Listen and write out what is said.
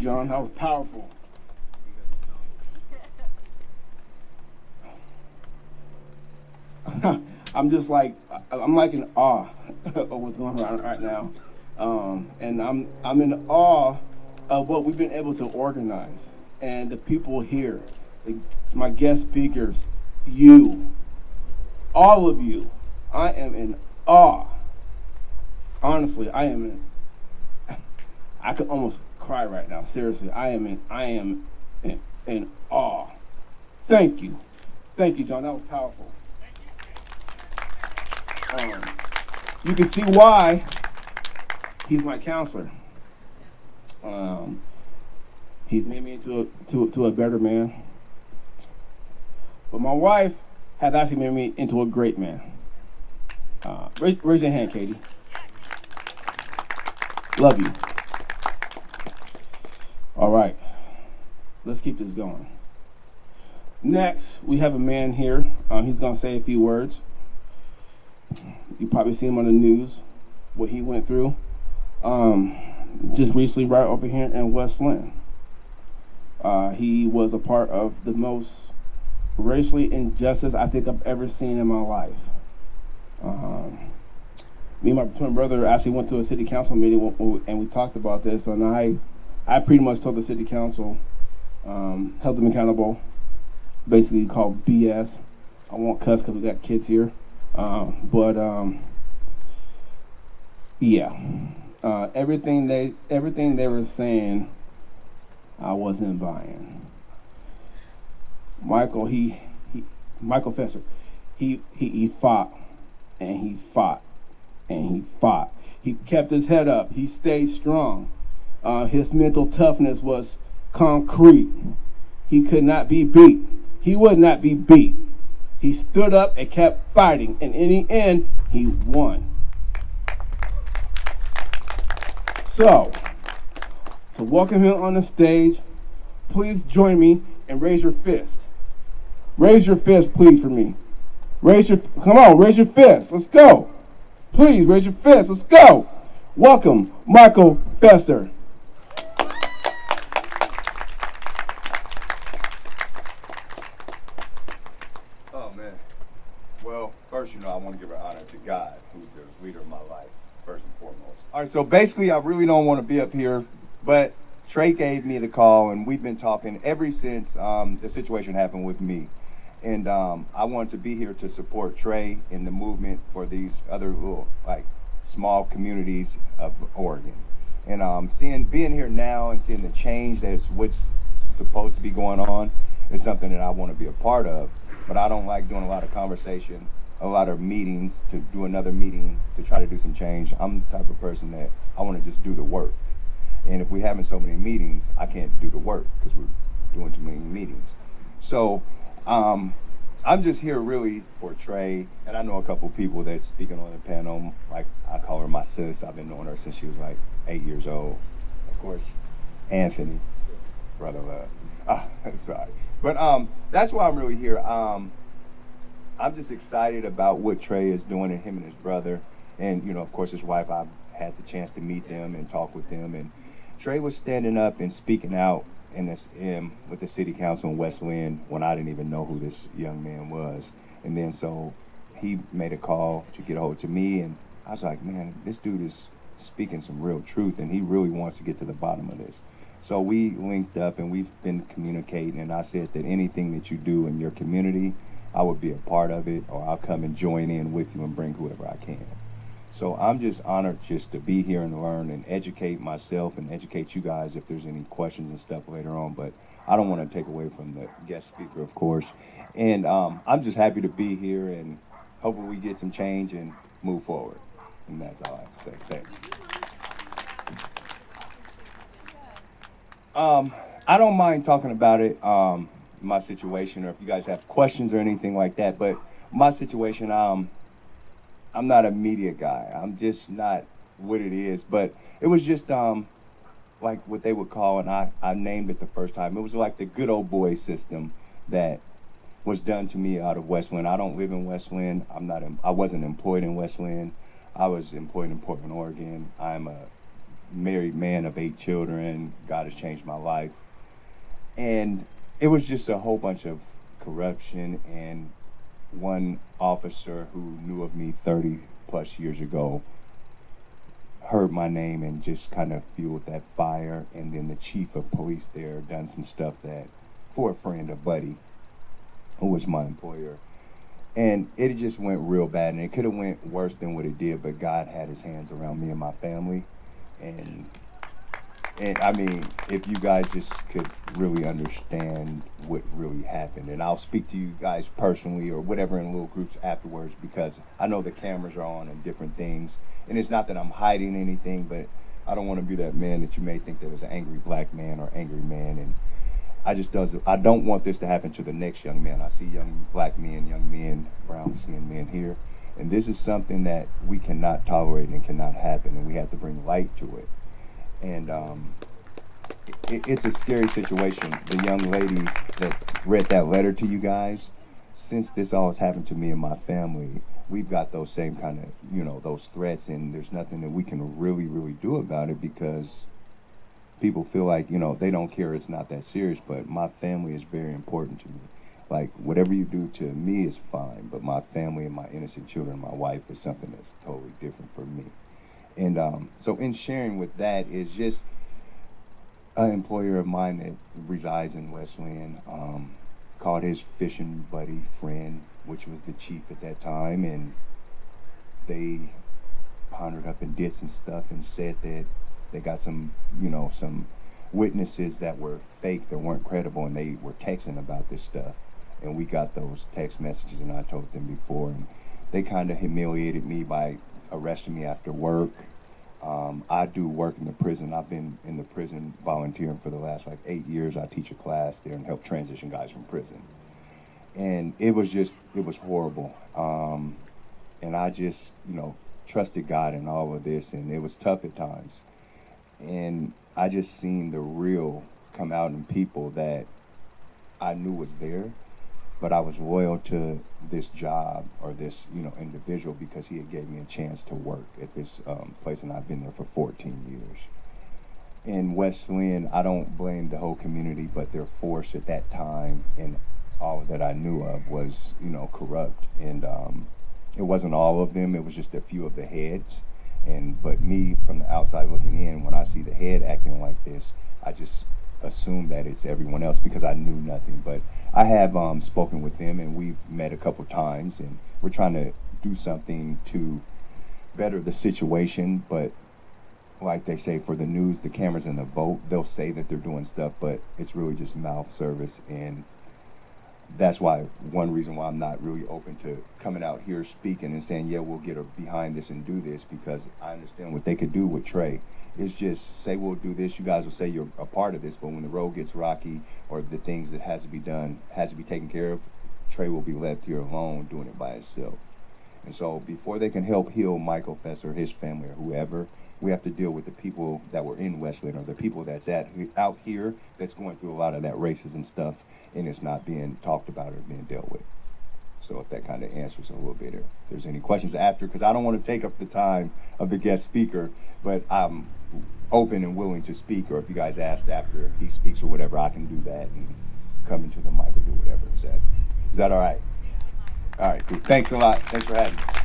John. That was powerful. I'm just like, I'm like in awe of what's going on right now. And I'm in awe of what we've been able to organize and the people here, my guest speakers, you, all of you. I am in awe. Honestly, I am I could almost cry right now. Seriously, I am in awe. Thank you, John. That was powerful. You can see why he's my counselor. He's made me into a better man. But my wife has actually made me into a great man. Raise your hand, Katie. Love you. All right, let's keep this going. Next, we have a man here. He's gonna say a few words. You probably see him on the news, what he went through. Just recently, right over here in West Lynn. He was a part of the most racially injustice I think I've ever seen in my life. Me and my twin brother actually went to a city council meeting and we talked about this, and I pretty much told the city council, held them accountable, basically called BS. I won't cuss because we got kids here. Everything they were saying, I wasn't buying. Michael Fesser, he fought and he fought and he fought. He kept his head up. He stayed strong. His mental toughness was concrete. He could not be beat. He would not be beat. He stood up and kept fighting, and in the end, he won. So, to welcome him on the stage, please join me and raise your fist. Raise your fist, please, for me. Come on, raise your fist. Let's go. Please, raise your fist. Let's go. Welcome, Michael Fesser. Well, first, I want to give an honor to God, who's the leader of my life, first and foremost. All right, so basically, I really don't want to be up here, but Trey gave me the call, and we've been talking ever since the situation happened with me. And I wanted to be here to support Trey in the movement for these other little, small communities of Oregon. And being here now and seeing the change that's what's supposed to be going on is something that I want to be a part of. But I don't like doing a lot of conversation, a lot of meetings to do another meeting to try to do some change. I'm the type of person that I want to just do the work. And if we're having so many meetings, I can't do the work because we're doing too many meetings. So I'm just here really for Trey. And I know a couple people that's speaking on the panel. Like, I call her my sis. I've been knowing her since she was 8 years old. Of course, Anthony, brother love. I'm sorry. But that's why I'm really here. I'm just excited about what Trey is doing, and him and his brother. And, of course, his wife. I've had the chance to meet them and talk with them. And Trey was standing up and speaking out with the city council in West Lynn when I didn't even know who this young man was. And then so he made a call to get a hold to me. And I was like, man, this dude is speaking some real truth, and he really wants to get to the bottom of this. So we linked up and we've been communicating, and I said that anything that you do in your community, I would be a part of it, or I'll come and join in with you and bring whoever I can. So I'm just honored just to be here and learn and educate myself and educate you guys if there's any questions and stuff later on. But I don't want to take away from the guest speaker, of course. And I'm just happy to be here, and hopefully we get some change and move forward. And that's all I have to say. Thanks. I don't mind talking about it, my situation, or if you guys have questions or anything like that. But my situation, I'm not a media guy. I'm just not what it is. But it was just like what they would call, and I named it the first time. It was like the good old boy system that was done to me out of West Lynn. I don't live in West Lynn. I wasn't employed in West Lynn. I was employed in Portland, Oregon. I'm a married man of 8 children. God has changed my life. And it was just a whole bunch of corruption, and one officer who knew of me 30 plus years ago heard my name and just kind of fueled that fire. And then the chief of police there done some stuff that for a friend, a buddy, who was my employer. And it just went real bad, and it could have went worse than what it did, but God had his hands around me and my family. And I mean, if you guys just could really understand what really happened, and I'll speak to you guys personally or whatever in little groups afterwards, because I know the cameras are on and different things. And it's not that I'm hiding anything, but I don't want to be that man that you may think that was an angry black man or angry man. And I don't want this to happen to the next young man. I see young black men, young men, brown skinned men here. And this is something that we cannot tolerate and cannot happen, and we have to bring light to it. And it's a scary situation. The young lady that read that letter to you guys, since this all has happened to me and my family, we've got those same kind of, those threats, and there's nothing that we can really, really do about it, because people feel like, they don't care, it's not that serious. But my family is very important to me. Like, whatever you do to me is fine, but my family and my innocent children, my wife, is something that's totally different for me. And so in sharing with that is just an employer of mine that resides in West Lynn, called his fishing buddy friend, which was the chief at that time, and they pondered up and did some stuff and said that they got some witnesses that were fake, that weren't credible, and they were texting about this stuff. And we got those text messages, and I told them before, and they kind of humiliated me by arresting me after work. I do work in the prison. I've been in the prison volunteering for the last 8 years. I teach a class there and help transition guys from prison. And it was horrible. And I just, trusted God in all of this, and it was tough at times. And I just seen the real come out in people that I knew was there, but I was loyal to this job or this, individual, because he had gave me a chance to work at this place, and I've been there for 14 years. In West Lynn, I don't blame the whole community, but their force at that time and all that I knew of was, corrupt. And it wasn't all of them, it was just a few of the heads. But me, from the outside looking in, when I see the head acting like this, I just assume that it's everyone else, because I knew nothing. But I have spoken with them, and we've met a couple times, and we're trying to do something to better the situation. But like they say, for the news, the cameras, and the vote, they'll say that they're doing stuff, but it's really just mouth service. And that's one reason why I'm not really open to coming out here speaking and saying, yeah, we'll get behind this and do this, because I understand what they could do with Trey. It's just say we'll do this, you guys will say you're a part of this, but when the road gets rocky or the things that has to be done has to be taken care of, Trey will be left here alone doing it by himself. And so before they can help heal Michael Fesser, his family, or whoever, we have to deal with the people that were in West Lynn, or the people that's out here that's going through a lot of that racism stuff, and it's not being talked about or being dealt with. So if that kind of answers a little bit, if there's any questions after, because I don't want to take up the time of the guest speaker, but I'm open and willing to speak, or if you guys asked after he speaks or whatever, I can do that and come into the mic or do whatever. Is that all right? All right, cool. Thanks a lot. Thanks for having me.